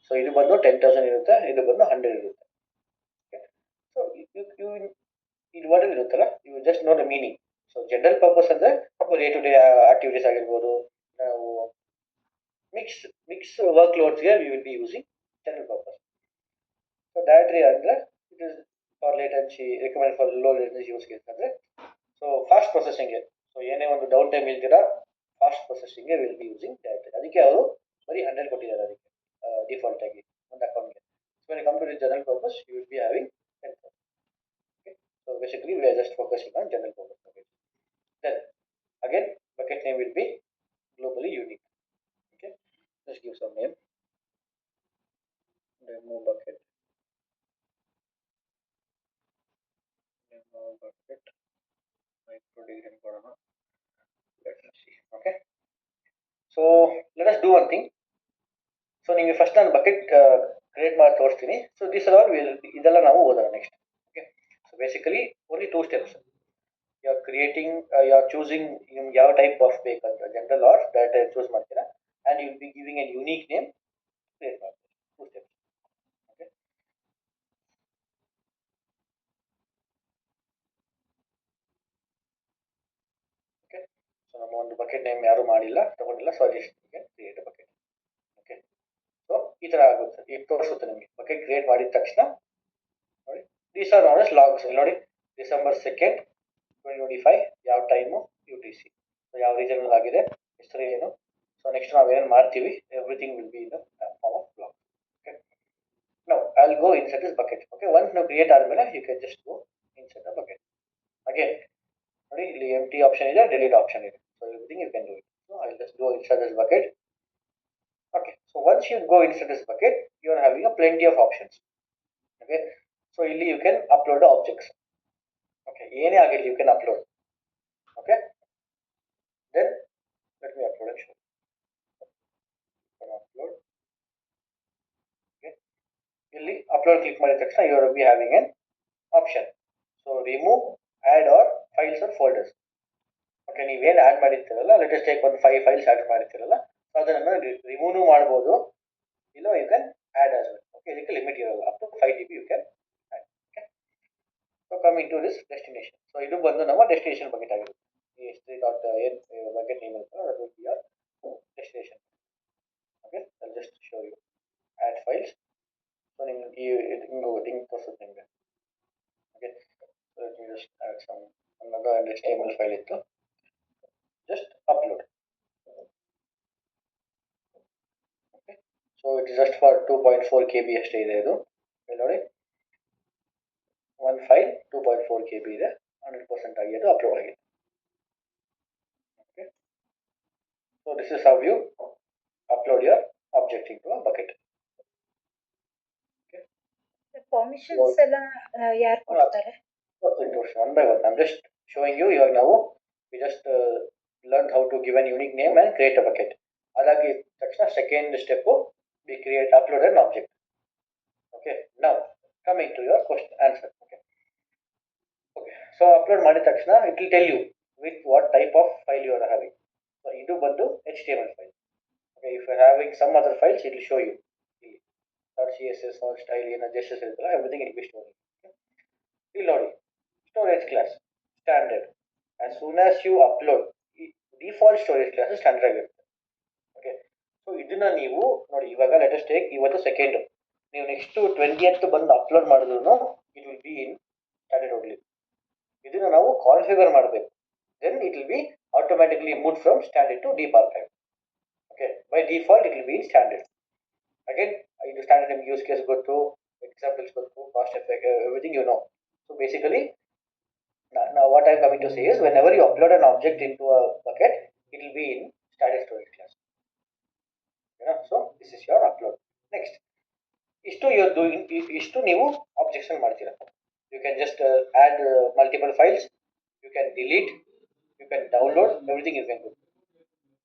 So ಇದು ಬಂದು 10,000 ಇರುತ್ತೆ, ಇದು ಬಂದು 100 ಇರುತ್ತೆ. ಸೊ ಇದು ವರ್ಡ್ ಇರುತ್ತಲ್ಲ, you just know the meaning. So general purpose ಅಂದ್ರೆ ಡೇ ಟು ಡೇ ಆಕ್ಟಿವಿಟೀಸ್ ಆಗಿರ್ಬೋದು, ನಾವು ಮಿಕ್ಸ್ ವರ್ಕ್ ಲೋಡ್ಸ್ಗೆ we will be using general purpose. So directory ಅಂದ್ರೆ it is for latency, recommend for low latency use case ಅಂದ್ರೆ so fast ಪ್ರೊಸೆಸಿಂಗ್ಗೆ. So ಏನೇ ಒಂದು down time ಇಲ್ದಿರಾ ಫಾಸ್ಟ್ ಪ್ರೊಸೆಸಿಂಗ್ಗೆ ವಿಲ್ ಬಿ ಯೂಸಿಂಗ್ ಡೈರೆಕ್ಟರಿ. ಅದಕ್ಕೆ ಅವರು ಬರೀ 100 ಕೊಟ್ಟಿದ್ದಾರೆ ಅದಕ್ಕೆ ಡಿಫಾಲ್ಟ್ ಆಗಿ ಒಂದು ಅಕೌಂಟ್ಗೆ. So when come to the general purpose you will be having 10,000. Okay, so basically we are just focusing on general purpose bucket. Then again bucket name will be globally unique. Okay, let's give some name. Demo bucket micro division ಕೊಡೋಣ. Let us see. Okay, so let us do one thing. So ನಿಮಗೆ first ನಾನು bucket create ಮಾಡಿ ತೋರಿಸ್ತೀನಿ. So this are all ಇದೆಲ್ಲ ನಾವು ಓದೋಣ next. Okay, so basically only 2 steps. You are creating, you are choosing ನಿಮ್ಗೆ ಯಾವ ಟೈಪ್ ಆಫ್ ಬೇಕಂತ, ಜನರಲ್ ಆರ್ ಡೈರೆಕ್ಟರಿ ಚೂಸ್ ಮಾಡ್ತೀರಾ, and you will be giving an unique name create ಮಾಡ್ತೀರಾ. 2 steps. Okay, okay, so ನಮ್ಮ ಒಂದು bucket name ಯಾರು ಮಾಡಿಲ್ಲ, ತಗೊಂಡಿಲ್ಲ, ಸೊ ಅಲ್ಲಿ ಕ್ರಿಯೇಟ್ ಬಕೆಟ್. ಓಕೆ, ಸೊ ಈ ಥರ ಆಗುತ್ತೆ, ಈಗ ತೋರಿಸುತ್ತೆ ನಿಮಗೆ. ಬಕೆಟ್ ಕ್ರಿಯೇಟ್ ಮಾಡಿದ ತಕ್ಷಣ ನೋಡಿ, ದೀಸ್ ಆರ್ ನಾನ್ ಲಾಗ್ಸ್. ಇಲ್ಲಿ ನೋಡಿ, ಡಿಸೆಂಬರ್ 2nd 2025, ಯಾವ ಟೈಮು, UTC, ಸೊ ಯಾವ ರೀಜನ್ ಆಗಿದೆ, ಹೆಸರು ಏನು. ಸೊ ನೆಕ್ಸ್ಟ್ ನಾವೇನು ಮಾಡ್ತೀವಿ, everything will be in the form of blog. Okay, now I will go inside this bucket. Okay, once ನಾವು ಕ್ರಿಯೇಟ್ ಆದಮೇಲೆ you can just go inside the bucket. Again ನೋಡಿ, ಇಲ್ಲಿ ಎಂಟಿ ಆಪ್ಷನ್ ಇದೆ, delete option ಇದೆ. So everything you can do it. So I will just go inside this bucket. Okay, so once you go inside this bucket, you are having a plenty of options. Okay, so ಇಲ್ಲಿ you can upload the objects. Okay, ಏನೇ ಆಗಿರಲಿ you can upload. Okay, then let me upload and show. Upload. Okay, ಇಲ್ಲಿ upload click ಮಾಡಿದ ತಕ್ಷಣ you will be having an option. So remove, add or files or folders. Okay, ನೀವೇನು add ಮಾಡಿರ್ತೀರಲ್ಲ, let us take ಒಂದು 5 files add ಮಾಡಿರ್ತೀರಲ್ಲ, ಅದನ್ನು remove ಮಾಡಬಹುದು, ಇಲ್ಲ you can add as well. Okay, ಇದಕ್ಕೆ limit ಇರಲ್ಲ, up to 5 GB you can add. Okay, so coming to this destination. So ಇದು ಬಂದು ನಮ್ಮ ಡೆಸ್ಟಿನೇಷನ್ ಬಕೆಟ್ ಆಗಿರುತ್ತೆ. ಈ ಏನು ಬಕೆಟ್ ನೇಮ್ ಇರುತ್ತಲ್ಲ, that will be your destination. Okay, I'll just show you. Add files. So ನಿಮಗೆ ಹಿಂಗೆ ತೋರಿಸುತ್ತೆ ನಿಮಗೆ. Okay, so let me just add some another HTML file ಇತ್ತು. Just upload. Okay, so it is just for 2.4 KB ಅಷ್ಟೇ ಇದೆ ಇದು. ನೋಡಿ, one file 2.4 KB ಇದೆ, 100% ಆಗಿ ಅದು ಅಪ್ಲೋಡ್ ಆಗಿದೆ. Okay, so this is how you upload your object into a bucket. Okay, the permissions ಎಲ್ಲ ಯಾರು ಕೊಡ್ತಾರೆ? One by one I'm just showing you. Here now we just learned how to give an unique name and create a bucket. Adagi takshana second step we create, upload an object. Okay, now coming to your question answer. Okay, so upload ಮಾಡಿದ ತಕ್ಷಣ it will tell you with what type of file you are having. So ಇದು ಬಂದು HTML file. Okay, if you are having some other files, it will show you .css or style ಏನೋ JSS ಇರುತ್ತಲ್ಲ, everything will be showing. ಇಲ್ಲಿ ನೋಡಿ, storage class standard. As soon as you upload, default storage class standard ಆಗಿರುತ್ತೆ. Okay, so ಇದನ್ನ ನೀವು ನೋಡಿ, ಇವಾಗ let us take ಇವತ್ತು ಸೆಕೆಂಡ್, ನೀವು ನೆಕ್ಸ್ಟ್ 20th ಬಂದು ಅಪ್ಲೋಡ್ ಮಾಡಿದ್ರು it will be in standard only. ಇದನ್ನ ನಾವು ಕಾನ್ಫಿಗರ್ ಮಾಡಬೇಕು, then it will be automatically moved from standard to deep archive. Okay, by default it will be in standard. Again, ಇದು standard ನಿಮ್ಗೆ use case ಗೊತ್ತು, examples ಗೊತ್ತು, cost effect, everything you know. So basically now what I am coming to say is, whenever you upload an object into a bucket, it will be in standard storage class. So this is your upload. Next, ಇಷ್ಟು you are doing, ಇಷ್ಟು ನೀವು objection ಮಾಡ್ತೀರಾ. You can just add multiple files, you can delete, you can download, everything you can do.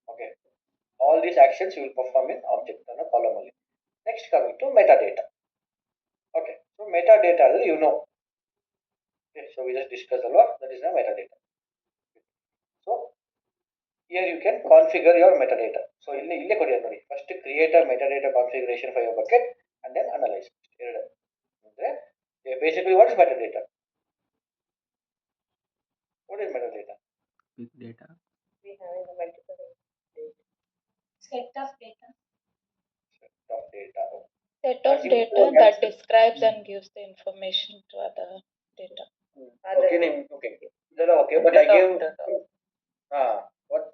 Okay, all these actions you will perform in object on a column only. Next, coming to metadata. Okay, so metadata, you know. Okay, so we just discussed a lot, that is the metadata. So here you can configure your metadata. So ಇಲ್ಲೇ ಕೊಡಿ ನೋಡಿ, first create a metadata configuration for your bucket and then analyze. ಅಂದ್ರೆ basically what is metadata? What is metadata? Big data. We have a multiple set of data. Set of data. Set of As you data know, that yes. describes and gives the information to other data. Okay, okay. Then okay, but I gave what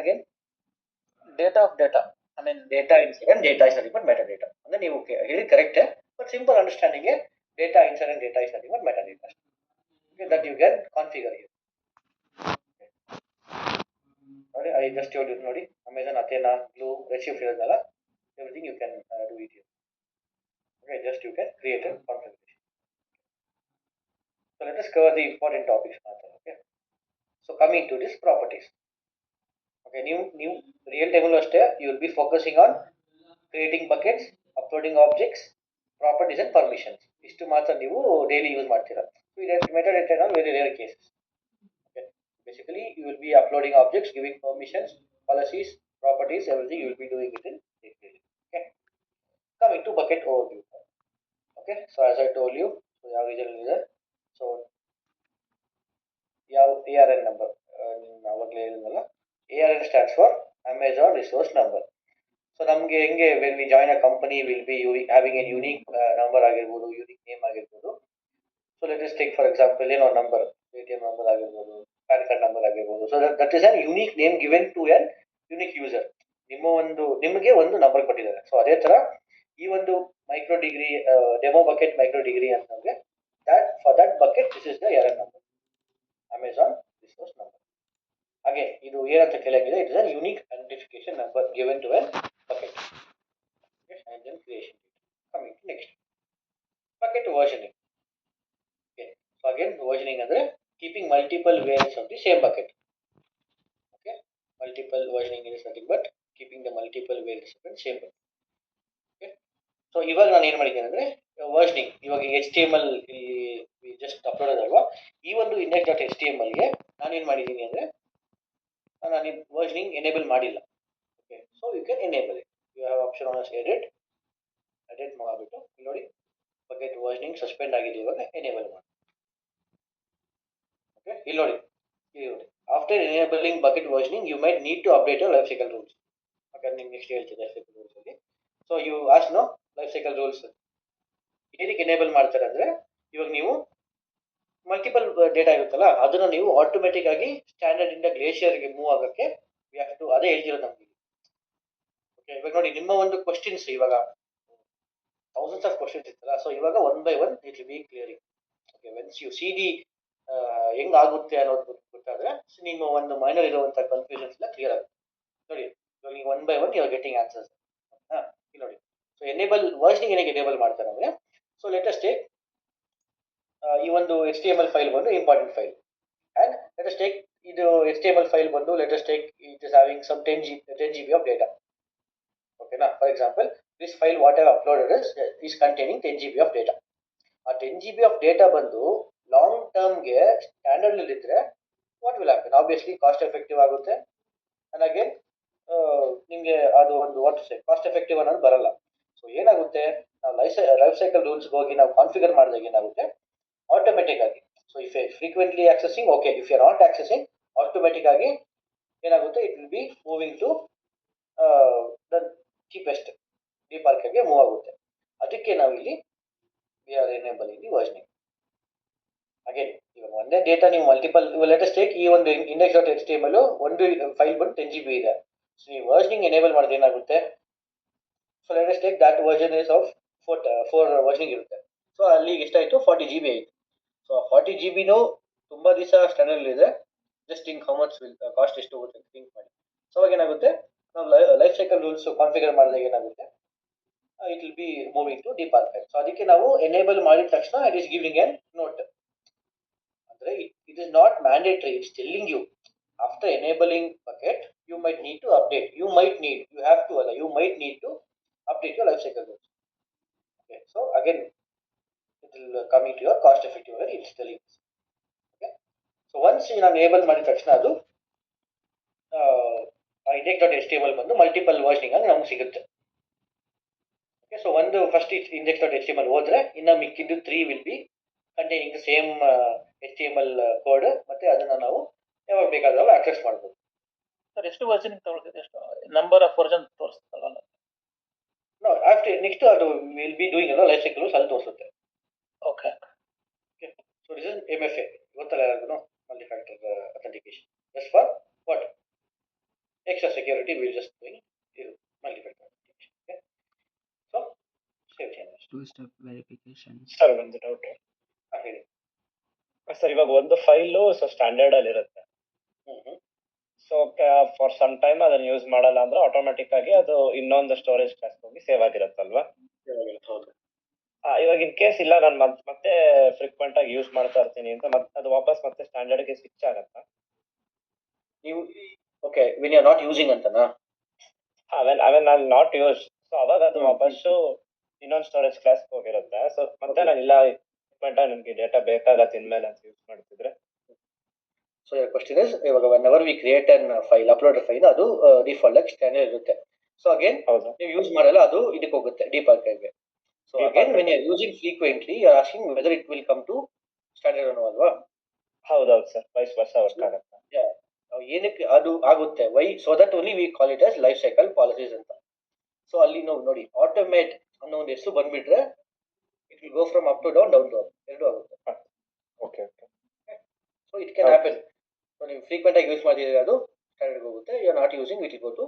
again? Data of data. I mean data inside and data is nothing but metadata. And then you okay, here is correct, but simple understanding is data inside and data is nothing but metadata. Okay, that you can configure here. Okay, I just told you, nodi, Amazon Athena, Glue, Redshift ಇರೋದಲ್ಲ, everything you can do it here. Okay, just you can create a configuration. So let us cover the important topics now. Okay, so coming to this properties. Okay, new real time ಅಷ್ಟೇ you will be focusing on creating buckets, uploading objects, properties and permissions. ಇಷ್ಟು ಮಾತ್ರ ನೀವು daily use ಮಾಡ್ತೀರಾ. So metadata are very rare cases. Okay, basically you will be uploading objects, giving permissions, policies, properties, everything you will be doing it in daily. Okay, coming to bucket overview. Okay, so as I told you, so ಯಾವ ರೀತಿಯಲ್ಲಿ ಇದೆ, so ಯಾವ ARN number ಅವಾಗಲೇ ಹೇಳಿದ್ನಲ್ಲ, ARN stands for Amazon Resource Number. So ನಮಗೆ ಹೆಂಗೆ when we join a company will be having a unique number ಆಗಿರ್ಬೋದು, unique name ಆಗಿರ್ಬೋದು. So let us take for example ಏನೋ number, ATM number ಆಗಿರ್ಬೋದು, PAN card number ಆಗಿರ್ಬೋದು. So that is an unique name given to an unique user. ನಿಮಗೆ ಒಂದು number ಕೊಟ್ಟಿದ್ದಾರೆ. So ಅದೇ ತರ ಈ ಒಂದು micro degree demo bucket micro degree ಅಂತಂದ್ರೆ that for that bucket this is the ARN number, Amazon Resource Number. ಹಾಗೆ ಇದು ಏನಂತ ಕೇಳಾಗಿದೆ, it is a unique identification number given to a bucket. Okay, and then creation. Coming to next, bucket versioning. Okay, so again versioning ಅಂದ್ರೆ keeping multiple variants of the same bucket. Okay, multiple versioning is nothing but keeping the multiple variants of the same bucket. Okay, so ಇವಾಗ ನಾನು ಏನು ಮಾಡಿದ್ದೇನೆ ಅಂದ್ರೆ ವರ್ಷನಿಂಗ್, ಇವಾಗ HTML just upload ಅಲ್ವಾ, ಈ ಒಂದು index.html ಗೆ ನಾನು ಏನು ಮಾಡಿದ್ದೀನಿ ಅಂದ್ರೆ ನಾನು ವರ್ಷನಿಂಗ್ ಎನೇಬಲ್ ಮಾಡಿಲ್ಲ. Okay, so you can enable it. You have option on edit ಮಾಡಿಬಿಟ್ಟು ಇಲ್ಲಿ ನೋಡಿ ಬಕೆಟ್ ವರ್ಷನಿಂಗ್ ಸಸ್ಪೆಂಡ್ ಆಗಿದೆ, ಇವಾಗ ಎನೇಬಲ್ ಮಾಡಿ. ಓಕೆ, ಇಲ್ಲಿ ನೋಡಿ after enabling bucket versioning you might need to update your life cycle rules. Okay, ನಿಮ್ಗೆ ನೆಕ್ಸ್ಟ್ ಹೇಳ್ತಿದ್ದೆ ಲೈಫ್ ಸೈಕಲ್ ರೂಲ್ಸ್ ಅಲ್ಲಿ. So you as know life cycle rules ಏನಕ್ಕೆ ಎನೇಬಲ್ ಮಾಡ್ತಾರೆ ಅಂದ್ರೆ, ಇವಾಗ ನೀವು ಮಲ್ಟಿಪಲ್ ಡೇಟಾ ಇರುತ್ತಲ್ಲ ಅದನ್ನ ನೀವು ಆಟೋಮೆಟಿಕ್ ಆಗಿ ಸ್ಟ್ಯಾಂಡರ್ಡ್ ಇಂದ ಗ್ಲೇಷಿಯರ್ಗೆ ಮೂವ್ ಆಗಕ್ಕೆ ಅದೇ ಹೇಳ್ತಿರೋದು ನಮ್ಗೆ. ಓಕೆ, ಇವಾಗ ನೋಡಿ ನಿಮ್ಮ ಒಂದು ಕ್ವಶನ್ಸ್ ಇವಾಗ ಥೌಸಂಡ್ಸ್ ಆಫ್ ಕ್ವಶನ್ಸ್ ಇರ್ತಲ್ಲ, ಸೊ ಇವಾಗ one by one it will be clearing. Okay, once you see the ಹೆಂಗ್ ಆಗುತ್ತೆ ಅನ್ನೋದು ಗೊತ್ತಾದ್ರೆ ನಿಮ್ಮ ಒಂದು ಮೈನರ್ ಇರುವಂತಹ ಕನ್ಫ್ಯೂಷನ್ಸ್ ಎಲ್ಲ ಕ್ಲಿಯರ್ ಆಗುತ್ತೆ. ನೋಡಿ ಇವಾಗ ನೀವು one by one you are getting answers. ಇಲ್ಲಿ ನೋಡಿ, ಸೊ ಎನೇಬಲ್ ವರ್ಷನಿಂಗ್ ಏನಕ್ಕೆ ಎನೇಬಲ್ ಮಾಡ್ತಾರೆ ಅಂದ್ರೆ, ಸೊ ಲೆಟ್ ಅಸ್ ಟೇಕ್ ಈ ಒಂದು HTML ಫೈಲ್ ಬಂದು important file, and let us take ಇದು HTML ಫೈಲ್ ಬಂದು let us take it is having some 10 GB of data. ಓಕೆನಾ, for example this file what I uploaded is containing 10 GB of data. ಆ 10 GB of data ಬಂದು long ಟರ್ಮ್ಗೆ standard ಅಲ್ಲಿ ಇದ್ರೆ what will happen, obviously cost effective ಆಗುತ್ತೆ, and again ನಿಮಗೆ ಅದು ಒಂದು ವಾಟ್ ಕಾಸ್ಟ್ ಎಫೆಕ್ಟಿವ್ ಅನ್ನೋದು ಬರಲ್ಲ. ಸೊ ಏನಾಗುತ್ತೆ, ನಾವು ಲೈಫ್ ಸೈಕಲ್ ರೂಲ್ಸ್ಗೆ ಹೋಗಿ ನಾವು ಕಾನ್ಫಿಗರ್ ಮಾಡಿದಾಗ ಏನಾಗುತ್ತೆ, ಆಟೋಮೆಟಿಕ್ ಆಗಿ, so if frequently accessing okay, if you are not accessing automatic ಆಗಿ ಏನಾಗುತ್ತೆ, it will be moving to the cheapest ಡಿಪಾರ್ಕ್ಗೆ ಮೂವ್ ಆಗುತ್ತೆ. ಅದಕ್ಕೆ ನಾವು ಇಲ್ಲಿ we are enable in the versioning. Again ಇವಾಗ ಒಂದೇ ಡೇಟಾ ನೀವು ಮಲ್ಟಿಪಲ್, ಲೆಟ್ ಅಸ್ ಟೇಕ್ ಈ ಒಂದು index.html ಒಂದು ಫೈಲ್ ಬಂದು 10 GB ಇದೆ. ಸೊ ಈ ವರ್ಷನಿಂಗ್ ಎನೇಬಲ್ ಮಾಡಿದ್ರೆ ಏನಾಗುತ್ತೆ, so let us take that version is of 4 ವರ್ಷನಿಂಗ್ ಇರುತ್ತೆ. ಸೊ ಅಲ್ಲಿ ಎಷ್ಟಾಯ್ತು, 40 GB ಆಯಿತು. ಸೊ 40 GBನೂ ತುಂಬಾ ದಿವಸ ಸ್ಟ್ಯಾಂಡರ್ಡ್ ಇದೆ. Just think how much will cost ಎಷ್ಟು ಹೋಗುತ್ತೆ ಅಂತ ಥಿಂಕ್ ಮಾಡಿ. ಸೊ ಅವಾಗ ಏನಾಗುತ್ತೆ, ನಾವು ಲೈಫ್ ಸೈಕಲ್ ರೂಲ್ಸ್ ಕಾನ್ಫಿಗರ್ ಮಾಡಿದಾಗ ಏನಾಗುತ್ತೆ, it will be moving to deep archive. So ಅದಕ್ಕೆ ನಾವು ಎನೇಬಲ್ ಮಾಡಿದ ತಕ್ಷಣ it is giving an note. ಅಂದ್ರೆ it is not mandatory, it's telling you after enabling bucket you might need to update, you have to ಅಲ್ಲ, you might need to update your life cycle rules. Okay, so again it will coming to your cost effective way, it's telling us. Okay, so once you enable ಮಾಡಿದ ತಕ್ಷಣ ಅದು index dot H T M L ಬಂದು multiple ವರ್ಷನಿಂಗ್ ಆಗಿ ನಮ್ಗೆ ಸಿಗುತ್ತೆ. Okay, so ಒಂದು first index dot H T M L ಹೋದ್ರೆ ಇನ್ನು ಮಿಕ್ಕಿದ್ದು 3 will be containing the same H T M L code, ಮತ್ತೆ ಅದನ್ನ ನಾವು ಯಾವಾಗ ಬೇಕಾದ್ರೂ ಆಕ್ಸೆಸ್ ಮಾಡ್ಬೋದು. ಸರ್ ಎಷ್ಟು ವರ್ಷನ್ ತಗೊಳ್ತದೆ, ಎಷ್ಟು ನಂಬರ್ ಆಫ್ ವರ್ಷನ್ ತೋರಿಸ್ತಲ್ಲ? ನೋ ಆಫ್ಟರ್ ನೆಕ್ಸ್ಟ್ ಅದು ವಿಲ್ ಬಿ ಡೂಯಿಂಗ್ ಅಲ್ಲ ಲೈಫ್ ಸೈಕಲ್ ಅಲ್ಲಿ ತೋರಿಸುತ್ತೆ. Okay. So this is MFA, ಗೊತ್ತಲ್ಲ ಯಾರಿಗೂ, multi factor authentication. Just for what extra security, we'll just doing multi-factor authentication. Okay, so safety analysis. Two-step verification. Sir ಒಂದು doubt ಹೇಳಿ sir. ಇವಾಗ ಒಂದು file standard ಅಲ್ಲಿ ಇರುತ್ತೆ. ಸೊ ಫಾರ್ ಸಮ್ ಟೈಮ್ ಅದನ್ನ use ಮಾಡಲ್ಲ ಅಂದ್ರೆ ಆಟೋಮೆಟಿಕ್ ಆಗಿ ಅದು ಇನ್ನೊಂದು ಸ್ಟೋರೇಜ್ ಕ್ಲಾಸ್ ಹೋಗಿ ಸೇವ್ ಆಗಿರುತ್ತಲ್ವಾ? ಹೌದು. ಇವಾಗ ಇನ್ ಕೇಸ್ ಇಲ್ಲ ನಾನು ಮತ್ತೆ ಫ್ರೀಕ್ವೆಂಟ್ ಆಗಿ ಯೂಸ್ ಮಾಡ್ತಾ ಇರ್ತೀನಿ ಅಂತ ಮತ್ತೆ ಅದು ವಾಪಸ್ ಮತ್ತೆ ಸ್ಟ್ಯಾಂಡರ್ಡ್ ಗೆ ಸ್ವಿಚ್ ಆಗತ್ತಾ? ನೀವು okay when you are not using ಅಂತನಾ? Even I not use, so ಅವಾಗ ಅದು ವಾಪಸ್ಸು ಇನ್ನೊಂದು ಸ್ಟೋರೇಜ್ ಕ್ಲಾಸ್ ಹೋಗಿರುತ್ತೆ. ಸೊ ಮತ್ತೆ ನಾನು ಇಲ್ಲ ಫ್ರೀಕ್ವೆಂಟ್ ಆಗಿ ನನಗೆ ಡೇಟಾ ಬೇಕಾಗತ್ತೆ ಇನ್ಮೇಲೆ ಅಂತ ಯೂಸ್ ಮಾಡ್ತಿದ್ರೆ. ಸೊ your question is, ಇವಾಗ whenever we create an file, upload a file, ಅದು ಡಿಫಾಲ್ಟ್ ಆಗಿ ಸ್ಟ್ಯಾಂಡರ್ಡ್ ಇರುತ್ತೆ. ಸೊ ಅಗೇನ್ ನೀವು ಯೂಸ್ ಮಾಡಲ್ಲ, ಅದು ಇದಕ್ಕೆ ಹೋಗುತ್ತೆ ಡೀಪ್ ಆರ್ಕೈವ್ಗೆ. So again when you are using frequently, you are asking whether it will come to standard ಅನ್ನೋ ಅಲ್ವಾ? ಹೌದೌದು ಸರ್, ವೈಸ್ ವರ್ಷ ವರ್ಕ್ ಆಗುತ್ತೆ. ಏನಕ್ಕೆ ಅದು ಆಗುತ್ತೆ? Why so that only we call it as life cycle policies ಅಂತ. ಸೊ ಅಲ್ಲಿ ನಾವು ನೋಡಿ ಆಟೋಮೇಟ್ ಅನ್ನೋ ಒಂದು ಹೆಸರು ಬಂದ್ಬಿಟ್ರೆ it will go from up to down, down to up, ಎರಡು ಆಗುತ್ತೆ. Okay. So it can happen. So ನೀವು ಫ್ರೀಕ್ವೆಂಟ್ ಆಗಿ ಯೂಸ್ ಮಾಡಿದ್ರೆ ಅದು ಸ್ಟ್ಯಾಂಡರ್ಡ್ ಹೋಗುತ್ತೆ, you are not using it will go to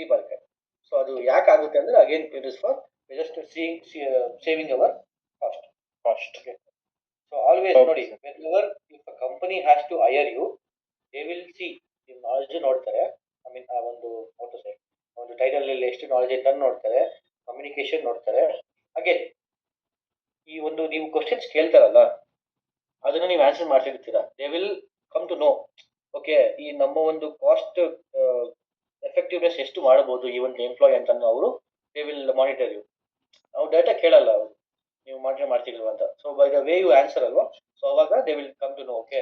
deep archive. So ಅದು ಯಾಕೆ ಆಗುತ್ತೆ ಅಂದ್ರೆ again it is for just saving our cost. Okay, so always ನೋಡಿ, whenever if a company has to hire you, they will see ನಿಮ್ಮ knowledge ನೋಡ್ತಾರೆ. I mean ಆ ಒಂದು ಒಂದು ಟೈಟಲ್ ಅಲ್ಲಿ ಎಷ್ಟು ನಾಲೆಜ್ ಅಂತ ನೋಡ್ತಾರೆ, ಕಮ್ಯುನಿಕೇಶನ್ ನೋಡ್ತಾರೆ. ಅಗೇನ್ ಈ ಒಂದು ನೀವು ಕ್ವಶನ್ಸ್ ಕೇಳ್ತಾರಲ್ಲ ಅದನ್ನ ನೀವು ಆನ್ಸರ್ ಮಾಡ್ತಿರ್ತೀರಾ, they will come to know. Okay, ಈ ನಮ್ಮ ಒಂದು ಕಾಸ್ಟ್ ಎಫೆಕ್ಟಿವ್ನೆಸ್ ಎಷ್ಟು ಮಾಡಬಹುದು ಈ ಒಂದು ಎಂಪ್ಲಾಯ್ ಅಂತ ಅವರು ದೇ ವಿಲ್ ಮಾನಿಟರ್ ಯು. ನಾವು ಡೇಟಾ ಕೇಳಲ್ಲ ಅವರು ನೀವು ಮಾಡ್ತಿಲ್ವ ಅಂತ. So by the way you answer ಅಲ್ವಾ, ಸೊ ಅವಾಗ they will come to know okay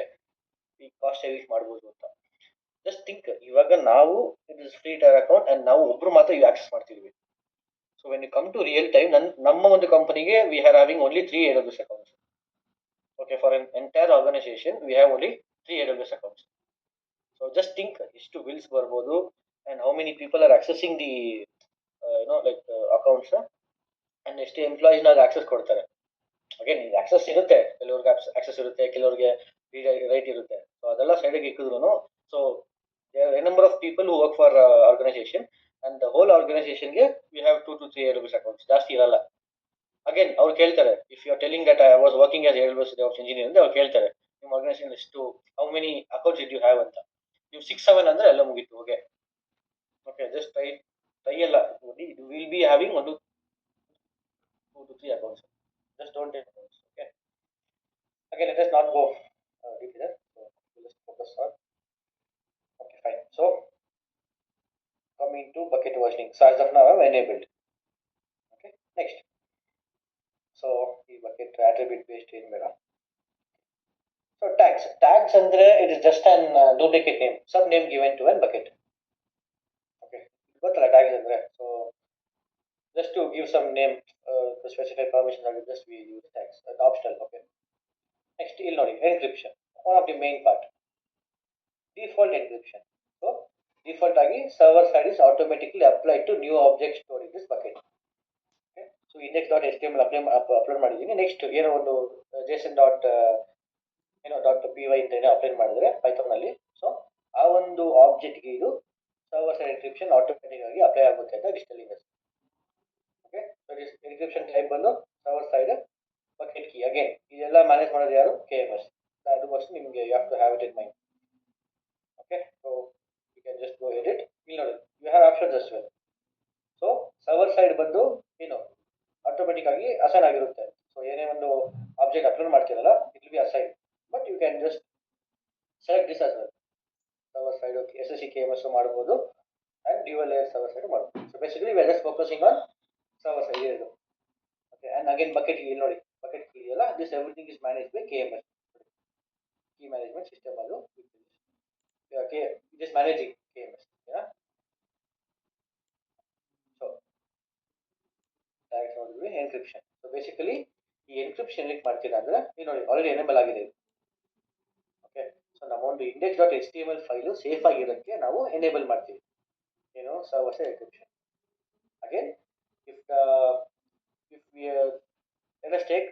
ಈ ಕಾಸ್ಟ್ ಸೇವಿಂಗ್ಸ್ ಮಾಡ್ಬೋದು ಅಂತ. ಜಸ್ಟ್ ಥಿಂಕ್, ಇವಾಗ ನಾವು it is free tier account and ನಾವು ಒಬ್ರು ಮಾತ್ರ ಇವು ಆಕ್ಸೆಸ್ ಮಾಡ್ತಿದ್ವಿ. So when you come to real time, ನಮ್ಮ ಒಂದು ಕಂಪನಿಗೆ we are having only 3 AWS accounts. Okay, for N entire organisation we have only 3 AWS accounts. So just think ಎಷ್ಟು bills ಬರ್ಬೋದು and how many people are accessing the like accounts and ಎಷ್ಟು employees ನಾವು access ಕೊಡ್ತಾರೆ. Again access ಇರುತ್ತೆ, ಕೆಲವ್ರಿಗೆ access ಇರುತ್ತೆ, ಕೆಲವ್ರಿಗೆ right ಇರುತ್ತೆ. ಸೊ ಅದೆಲ್ಲ ಸೈಡಿಗೆ ಇಕ್ಕಿದ್ರು, so number of people who work for organization and the whole ಆರ್ಗನೈಸೇಷನ್ಗೆ we have 2 to 3 AWS accounts, ಜಾಸ್ತಿ ಇರಲ್ಲ. ಅಗೇನ್ ಅವ್ರು ಕೇಳ್ತಾರೆ, if you are telling that I was working as AWS DevOps engineer ಅಂದ್ರೆ ಅವ್ರು ಕೇಳ್ತಾರೆ ನಿಮ್ಮ ಆರ್ಗನೈಸೇಷನ್ ಎಷ್ಟು, how many accounts did you have ಅಂತ. ನೀವು 6-7 ಅಂದ್ರೆ ಎಲ್ಲ ಮುಗೀತು. ಓಕೆ, ಜಸ್ಟ್ ಟ್ರೈ ಎಲ್ಲ will be having 1 to 3 accounts. Just don't take accounts. Okay. Again, let us not go deep there. So we'll just focus on. Okay, fine. So coming to bucket versioning. So as of now, I've enabled. Okay. Next. So the bucket attribute based in Mera. So tags. Tags andre it is just an duplicate name, subname given to a bucket. Okay. What are tags andre? So just to give some name, to specify permission, I will just we use tags. That's optional. Okay. Next, you'll know encryption. One of the main part. Default encryption. So default agi server side is automatically applied to new objects stored in this bucket. Okay. So index.html upload ಮಾಡಿದೀನಿ. Next ಏನೋ ಒಂದು json dot .py ಅಂತ ಏನೋ upload ಮಾಡಿದ್ರೆ Python ಅಲ್ಲಿ, so ಆ ಒಂದು object ಗೆ ಇದು ಸರ್ವರ್ ಸೈಡ್ ಎನ್ಕ್ರಿಪ್ಷನ್ ಆಟೋಮೆಟಿಕ್ ಆಗಿ ಅಪ್ಲೈ ಆಗುತ್ತೆ ಅಂತ digital. Okay, so this encryption type ಬಂದು server side bucket key. Again ಇದೆಲ್ಲ ಮ್ಯಾನೇಜ್ ಮಾಡೋದು ಯಾರು? KMS. ಅದು ಫಸ್ಟ್ ನಿಮಗೆ you have to have it in mind. Okay, so you can just go edit. ಇಲ್ಲಿ ನೋಡಿ you have options as well. So server side ಬಂದು ಏನು ಆಟೋಮೆಟಿಕ್ ಆಗಿ ಅಸೈನ್ ಆಗಿರುತ್ತೆ. ಸೊ ಏನೇ ಒಂದು ಆಬ್ಜೆಕ್ಟ್ ಅಪ್ಲೋಡ್ ಮಾಡ್ತೀರಲ್ಲ it will B assign, but you can just select this as well. Server side SSE KMS ಮಾಡ್ಬೋದು and dual layer server side ಮಾಡ್ಬೋದು. So basically we are just focusing on server side ಇದು. Okay, and again bucket key ನೋಡಿ, bucket key ಎಲ್ಲ this everything is managed by KMS, key management system. ಅದು okay, it is managing KMS. ಓಕೆನಾ? So direct ನೋಡಿದ್ವಿ encryption. So basically ಈ encryption ಏನಕ್ಕೆ ಮಾಡ್ತೀರಾ ಅಂದ್ರೆ ನೀವು ನೋಡಿ ಆಲ್ರೆಡಿ ಎನೇಬಲ್ ಆಗಿದೆ ಇದು. ಓಕೆ, ಸೊ ನಮ್ಮ ಒಂದು index dot H T M L file safe ಆಗಿರೋಕ್ಕೆ ನಾವು ಎನೇಬಲ್ ಮಾಡ್ತೀವಿ ಏನು server side encryption. Again if we let us take